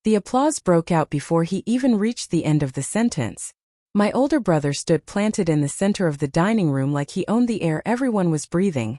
The applause broke out before he even reached the end of the sentence. My older brother stood planted in the center of the dining room like he owned the air everyone was breathing.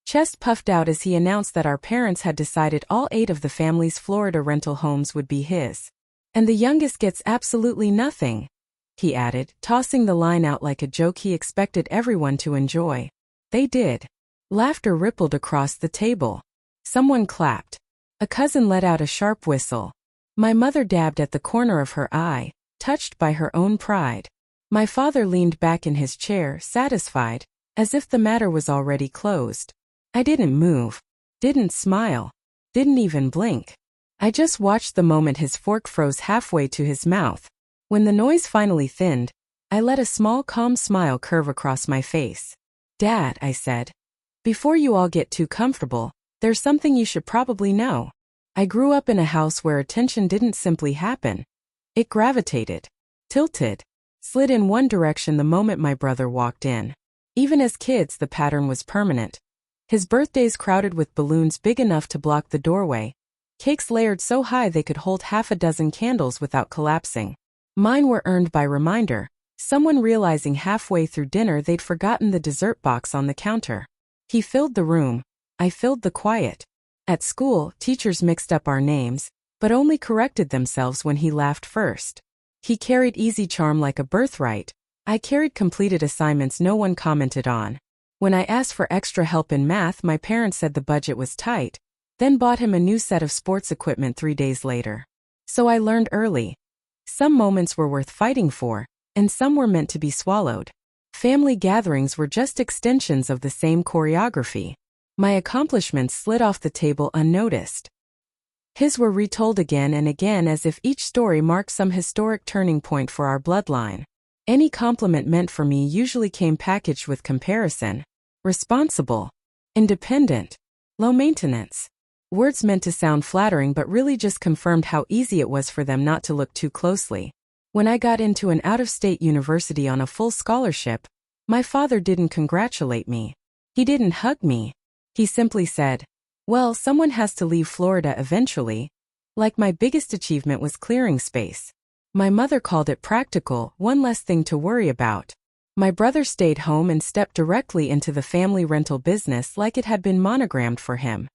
Chest puffed out as he announced that our parents had decided all 8 of the family's Florida rental homes would be his. And the youngest gets absolutely nothing, he added, tossing the line out like a joke he expected everyone to enjoy. They did. Laughter rippled across the table. Someone clapped. A cousin let out a sharp whistle. My mother dabbed at the corner of her eye, touched by her own pride. My father leaned back in his chair, satisfied, as if the matter was already closed. I didn't move, didn't smile, didn't even blink. I just watched the moment his fork froze halfway to his mouth. When the noise finally thinned, I let a small calm smile curve across my face. Dad, I said, before you all get too comfortable, there's something you should probably know. I grew up in a house where attention didn't simply happen. It gravitated, tilted, slid in one direction the moment my brother walked in. Even as kids, the pattern was permanent. His birthdays crowded with balloons big enough to block the doorway, cakes layered so high they could hold half a dozen candles without collapsing. Mine were earned by reminder, someone realizing halfway through dinner they'd forgotten the dessert box on the counter. He filled the room, I filled the quiet. At school, teachers mixed up our names, but only corrected themselves when he laughed first. He carried easy charm like a birthright. I carried completed assignments no one commented on. When I asked for extra help in math, my parents said the budget was tight, then bought him a new set of sports equipment 3 days later. So I learned early. Some moments were worth fighting for, and some were meant to be swallowed. Family gatherings were just extensions of the same choreography. My accomplishments slid off the table unnoticed. His were retold again and again as if each story marked some historic turning point for our bloodline. Any compliment meant for me usually came packaged with comparison. Responsible, independent, low maintenance. Words meant to sound flattering but really just confirmed how easy it was for them not to look too closely. When I got into an out-of-state university on a full scholarship, my father didn't congratulate me. He didn't hug me. He simply said, well, someone has to leave Florida eventually. Like my biggest achievement was clearing space. My mother called it practical, one less thing to worry about. My brother stayed home and stepped directly into the family rental business like it had been monogrammed for him.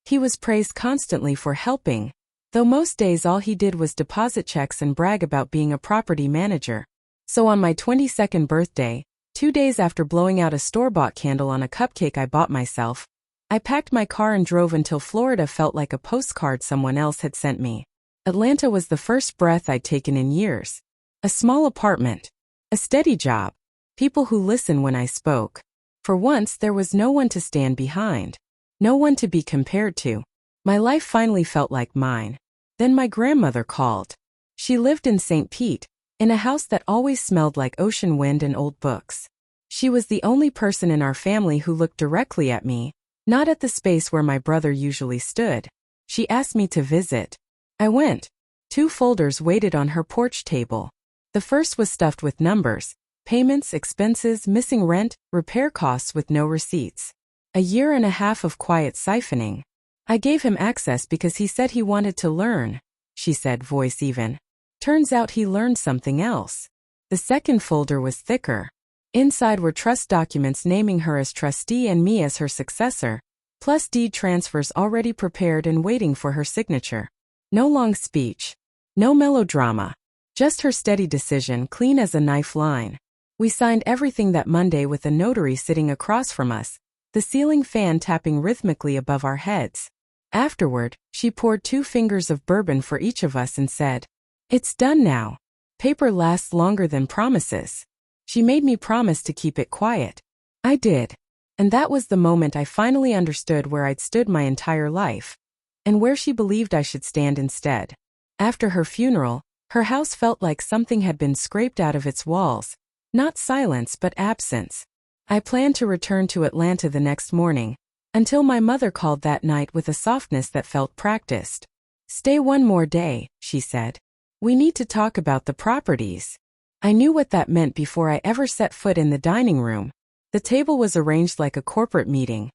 He was praised constantly for helping, though most days all he did was deposit checks and brag about being a property manager. So on my 22nd birthday, 2 days after blowing out a store-bought candle on a cupcake I bought myself, I packed my car and drove until Florida felt like a postcard someone else had sent me. Atlanta was the first breath I'd taken in years. A small apartment. A steady job. People who listen when I spoke. For once, there was no one to stand behind. No one to be compared to. My life finally felt like mine. Then my grandmother called. She lived in St. Pete, in a house that always smelled like ocean wind and old books. She was the only person in our family who looked directly at me, not at the space where my brother usually stood. She asked me to visit. I went. 2 folders waited on her porch table. The first was stuffed with numbers, payments, expenses, missing rent, repair costs with no receipts. A year and a half of quiet siphoning. I gave him access because he said he wanted to learn, she said, voice even. Turns out he learned something else. The second folder was thicker. Inside were trust documents naming her as trustee and me as her successor, plus deed transfers already prepared and waiting for her signature. No long speech. No melodrama. Just her steady decision, clean as a knife line. We signed everything that Monday with a notary sitting across from us, the ceiling fan tapping rhythmically above our heads. Afterward, she poured 2 fingers of bourbon for each of us and said, "It's done now. Paper lasts longer than promises." She made me promise to keep it quiet. I did. And that was the moment I finally understood where I'd stood my entire life. And where she believed I should stand instead. After her funeral, her house felt like something had been scraped out of its walls. Not silence but absence. I planned to return to Atlanta the next morning, until my mother called that night with a softness that felt practiced. "Stay one more day," she said. "We need to talk about the properties." I knew what that meant before I ever set foot in the dining room. The table was arranged like a corporate meeting.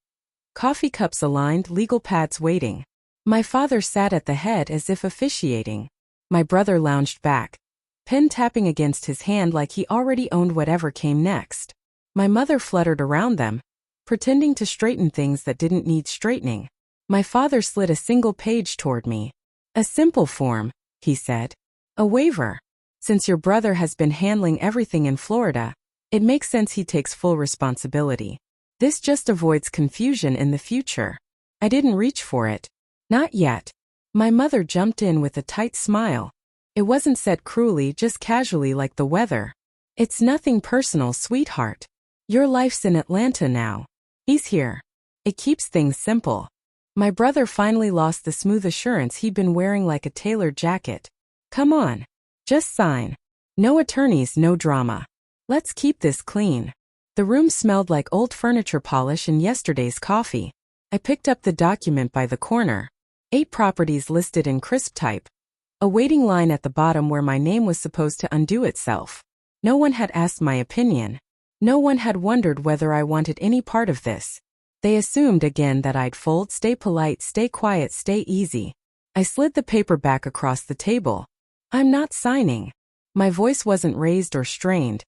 Coffee cups aligned, legal pads waiting. My father sat at the head as if officiating. My brother lounged back, pen tapping against his hand like he already owned whatever came next. My mother fluttered around them, pretending to straighten things that didn't need straightening. My father slid a single page toward me. "A simple form," he said. "A waiver. Since your brother has been handling everything in Florida, it makes sense he takes full responsibility. This just avoids confusion in the future." I didn't reach for it. Not yet. My mother jumped in with a tight smile. It wasn't said cruelly, just casually like the weather. "It's nothing personal, sweetheart. Your life's in Atlanta now. He's here. It keeps things simple." My brother finally lost the smooth assurance he'd been wearing like a tailored jacket. "Come on. Just sign. No attorneys, no drama. Let's keep this clean." The room smelled like old furniture polish and yesterday's coffee. I picked up the document by the corner. 8 properties listed in crisp type. A waiting line at the bottom where my name was supposed to undo itself. No one had asked my opinion. No one had wondered whether I wanted any part of this. They assumed again that I'd fold, stay polite, stay quiet, stay easy. I slid the paper back across the table. "I'm not signing." My voice wasn't raised or strained.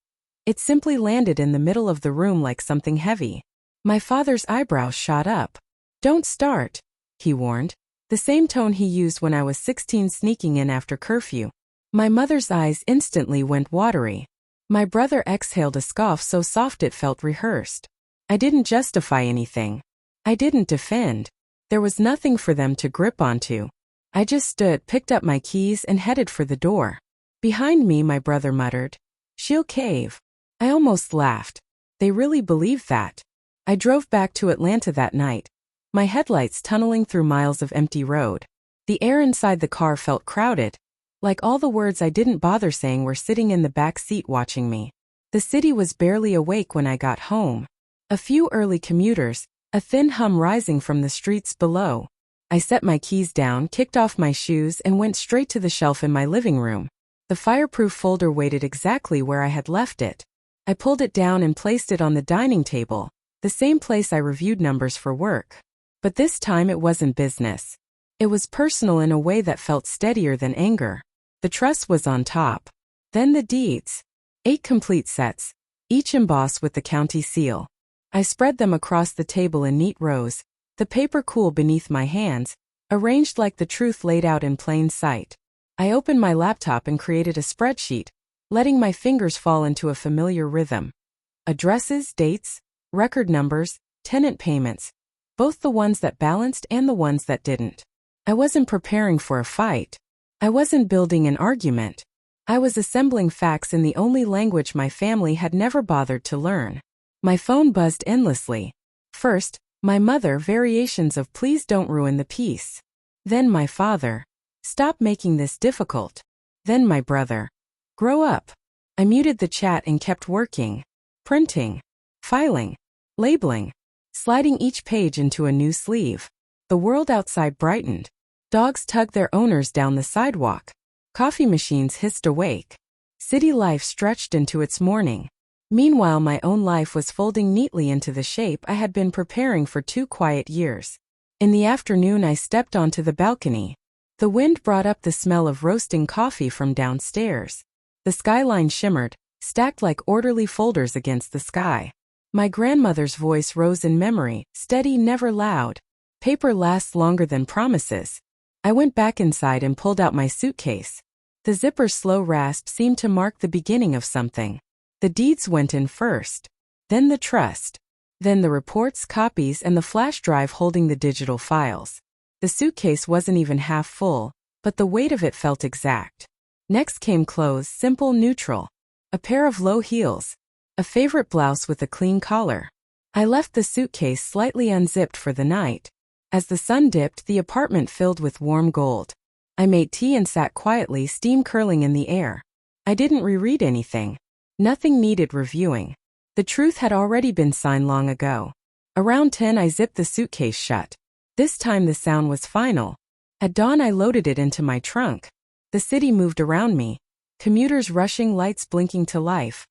It simply landed in the middle of the room like something heavy. My father's eyebrows shot up. "Don't start," he warned. The same tone he used when I was 16 sneaking in after curfew. My mother's eyes instantly went watery. My brother exhaled a scoff so soft it felt rehearsed. I didn't justify anything. I didn't defend. There was nothing for them to grip onto. I just stood, picked up my keys, and headed for the door. Behind me, my brother muttered, "She'll cave." I almost laughed. They really believed that. I drove back to Atlanta that night, my headlights tunneling through miles of empty road. The air inside the car felt crowded, like all the words I didn't bother saying were sitting in the back seat watching me. The city was barely awake when I got home. A few early commuters, a thin hum rising from the streets below. I set my keys down, kicked off my shoes, and went straight to the shelf in my living room. The fireproof folder waited exactly where I had left it. I pulled it down and placed it on the dining table, the same place I reviewed numbers for work. But this time it wasn't business. It was personal in a way that felt steadier than anger. The trust was on top. Then the deeds. 8 complete sets, each embossed with the county seal. I spread them across the table in neat rows, the paper cool beneath my hands, arranged like the truth laid out in plain sight. I opened my laptop and created a spreadsheet, letting my fingers fall into a familiar rhythm. Addresses, dates, record numbers, tenant payments, both the ones that balanced and the ones that didn't. I wasn't preparing for a fight. I wasn't building an argument. I was assembling facts in the only language my family had never bothered to learn. My phone buzzed endlessly. First, my mother, variations of "please don't ruin the peace." Then my father, "stop making this difficult." Then my brother, "grow up." I muted the chat and kept working, printing, filing, labeling, sliding each page into a new sleeve. The world outside brightened. Dogs tugged their owners down the sidewalk. Coffee machines hissed awake. City life stretched into its morning. Meanwhile, my own life was folding neatly into the shape I had been preparing for 2 quiet years. In the afternoon, I stepped onto the balcony. The wind brought up the smell of roasting coffee from downstairs. The skyline shimmered, stacked like orderly folders against the sky. My grandmother's voice rose in memory, steady, never loud. Paper lasts longer than promises. I went back inside and pulled out my suitcase. The zipper's slow rasp seemed to mark the beginning of something. The deeds went in first. Then the trust. Then the reports, copies, and the flash drive holding the digital files. The suitcase wasn't even half full, but the weight of it felt exact. Next came clothes, simple, neutral. A pair of low heels. A favorite blouse with a clean collar. I left the suitcase slightly unzipped for the night. As the sun dipped, the apartment filled with warm gold. I made tea and sat quietly, steam curling in the air. I didn't reread anything. Nothing needed reviewing. The truth had already been signed long ago. Around 10, I zipped the suitcase shut. This time the sound was final. At dawn, I loaded it into my trunk. The city moved around me. Commuters rushing, lights blinking to life.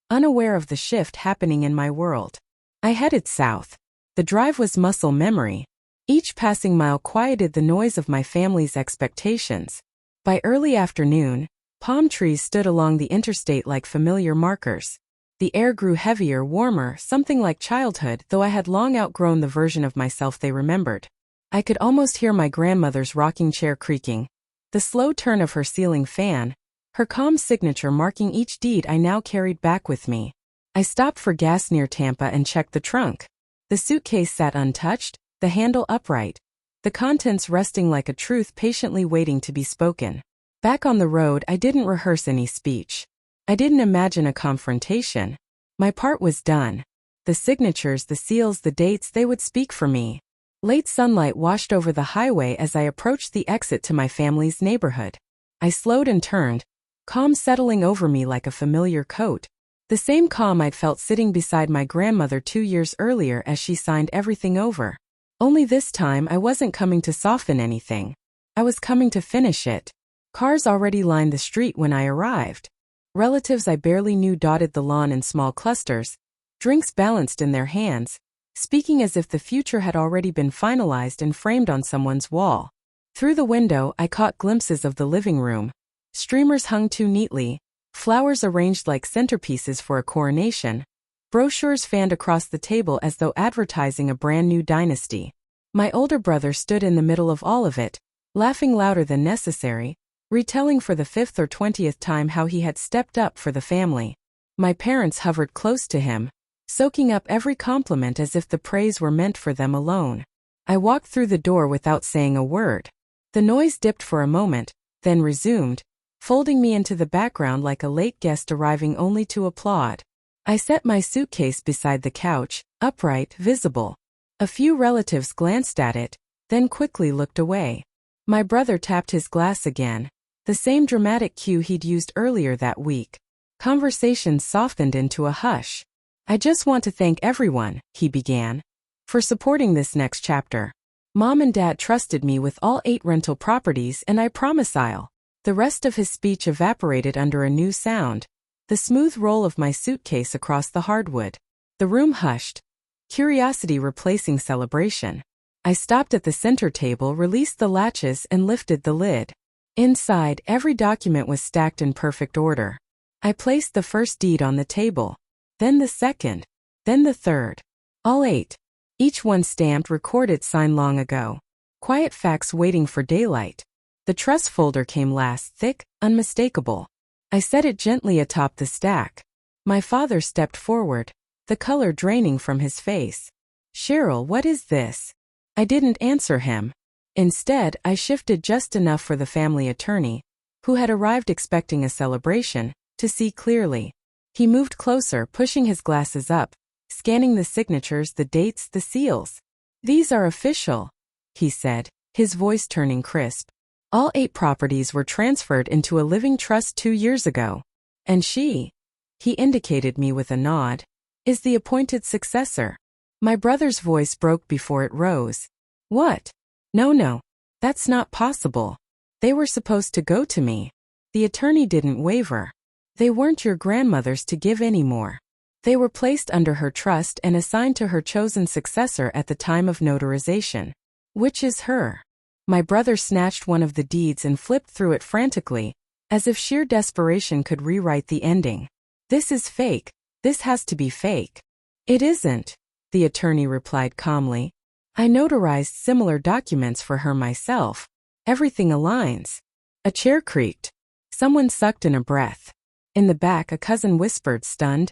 Unaware of the shift happening in my world. I headed south. The drive was muscle memory. Each passing mile quieted the noise of my family's expectations. By early afternoon, palm trees stood along the interstate like familiar markers. The air grew heavier, warmer, something like childhood, though I had long outgrown the version of myself they remembered. I could almost hear my grandmother's rocking chair creaking, the slow turn of her ceiling fan, her calm signature marking each deed I now carried back with me. I stopped for gas near Tampa and checked the trunk. The suitcase sat untouched, the handle upright, the contents resting like a truth patiently waiting to be spoken. Back on the road, I didn't rehearse any speech. I didn't imagine a confrontation. My part was done. The signatures, the seals, the dates, they would speak for me. Late sunlight washed over the highway as I approached the exit to my family's neighborhood. I slowed and turned, calm settling over me like a familiar coat. The same calm I'd felt sitting beside my grandmother 2 years earlier as she signed everything over. Only this time I wasn't coming to soften anything. I was coming to finish it. Cars already lined the street when I arrived. Relatives I barely knew dotted the lawn in small clusters, drinks balanced in their hands, speaking as if the future had already been finalized and framed on someone's wall. Through the window, I caught glimpses of the living room. Streamers hung too neatly, flowers arranged like centerpieces for a coronation, brochures fanned across the table as though advertising a brand new dynasty. My older brother stood in the middle of all of it, laughing louder than necessary, retelling for the 5th or 20th time how he had stepped up for the family. My parents hovered close to him, soaking up every compliment as if the praise were meant for them alone. I walked through the door without saying a word. The noise dipped for a moment, then resumed, folding me into the background like a late guest arriving only to applaud. I set my suitcase beside the couch, upright, visible. A few relatives glanced at it, then quickly looked away. My brother tapped his glass again, the same dramatic cue he'd used earlier that week. Conversation softened into a hush. I just want to thank everyone, he began, for supporting this next chapter. Mom and Dad trusted me with all 8 rental properties and I promise I'll. The rest of his speech evaporated under a new sound, the smooth roll of my suitcase across the hardwood. The room hushed, curiosity replacing celebration. I stopped at the center table, released the latches and lifted the lid. Inside, every document was stacked in perfect order. I placed the first deed on the table, then the second, then the third. All 8. Each one stamped, recorded, signed long ago. Quiet facts waiting for daylight. The trust folder came last, thick, unmistakable. I set it gently atop the stack. My father stepped forward, the color draining from his face. Cheryl, what is this? I didn't answer him. Instead, I shifted just enough for the family attorney, who had arrived expecting a celebration, to see clearly. He moved closer, pushing his glasses up, scanning the signatures, the dates, the seals. These are official, he said, his voice turning crisp. All 8 properties were transferred into a living trust 2 years ago. And she, he indicated me with a nod, is the appointed successor. My brother's voice broke before it rose. What? No, that's not possible. They were supposed to go to me. The attorney didn't waver. They weren't your grandmother's to give anymore. They were placed under her trust and assigned to her chosen successor at the time of notarization. Which is her. My brother snatched one of the deeds and flipped through it frantically, as if sheer desperation could rewrite the ending. This is fake. This has to be fake. It isn't, the attorney replied calmly. I notarized similar documents for her myself. Everything aligns. A chair creaked. Someone sucked in a breath. In the back, a cousin whispered, stunned,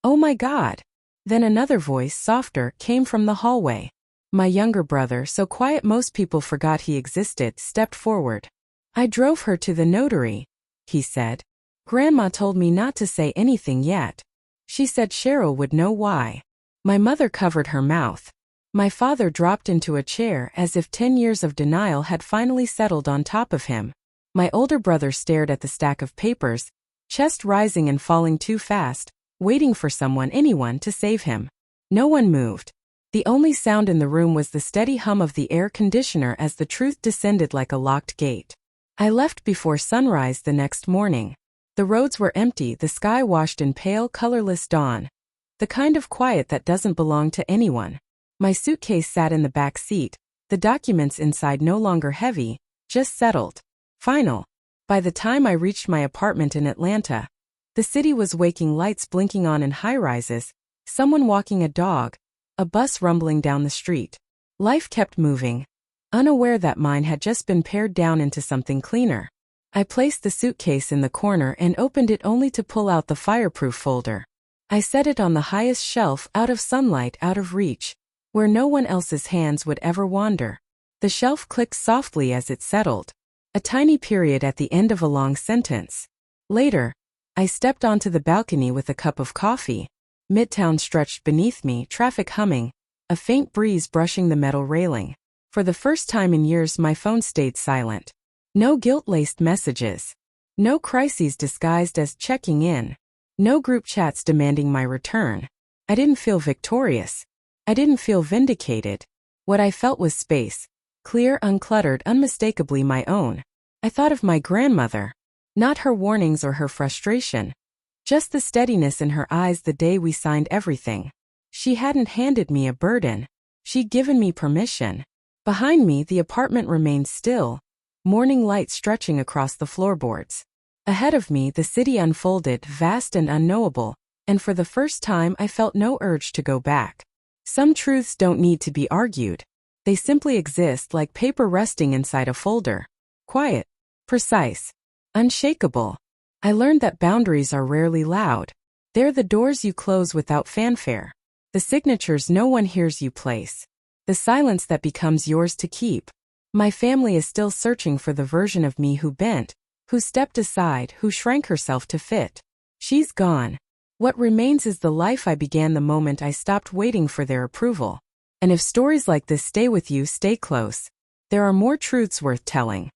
"Oh my God." Then another voice, softer, came from the hallway. My younger brother, so quiet most people forgot he existed, stepped forward. I drove her to the notary, he said. Grandma told me not to say anything yet. She said Cheryl would know why. My mother covered her mouth. My father dropped into a chair as if 10 years of denial had finally settled on top of him. My older brother stared at the stack of papers, chest rising and falling too fast, waiting for someone, anyone, to save him. No one moved. The only sound in the room was the steady hum of the air conditioner as the truth descended like a locked gate. I left before sunrise the next morning. The roads were empty, the sky washed in pale, colorless dawn. The kind of quiet that doesn't belong to anyone. My suitcase sat in the back seat, The documents inside no longer heavy, just settled. Final. By the time I reached my apartment in Atlanta, the city was waking, lights blinking on in high-rises, someone walking a dog, a bus rumbling down the street. Life kept moving, unaware that mine had just been pared down into something cleaner. I placed the suitcase in the corner and opened it only to pull out the fireproof folder. I set it on the highest shelf, out of sunlight, out of reach, where no one else's hands would ever wander. The shelf clicked softly as it settled, a tiny period at the end of a long sentence. Later, I stepped onto the balcony with a cup of coffee. Midtown stretched beneath me, traffic humming, a faint breeze brushing the metal railing. For the first time in years, my phone stayed silent. No guilt-laced messages. No crises disguised as checking in. No group chats demanding my return. I didn't feel victorious. I didn't feel vindicated. What I felt was space. Clear, uncluttered, unmistakably my own. I thought of my grandmother. Not her warnings or her frustration. Just the steadiness in her eyes the day we signed everything. She hadn't handed me a burden. She'd given me permission. Behind me, the apartment remained still, morning light stretching across the floorboards. Ahead of me, the city unfolded, vast and unknowable, and for the first time I felt no urge to go back. Some truths don't need to be argued. They simply exist, like paper resting inside a folder. Quiet, precise, unshakable. I learned that boundaries are rarely loud. They're the doors you close without fanfare. The signatures no one hears you place. The silence that becomes yours to keep. My family is still searching for the version of me who bent, who stepped aside, who shrank herself to fit. She's gone. What remains is the life I began the moment I stopped waiting for their approval. And if stories like this stay with you, stay close. There are more truths worth telling.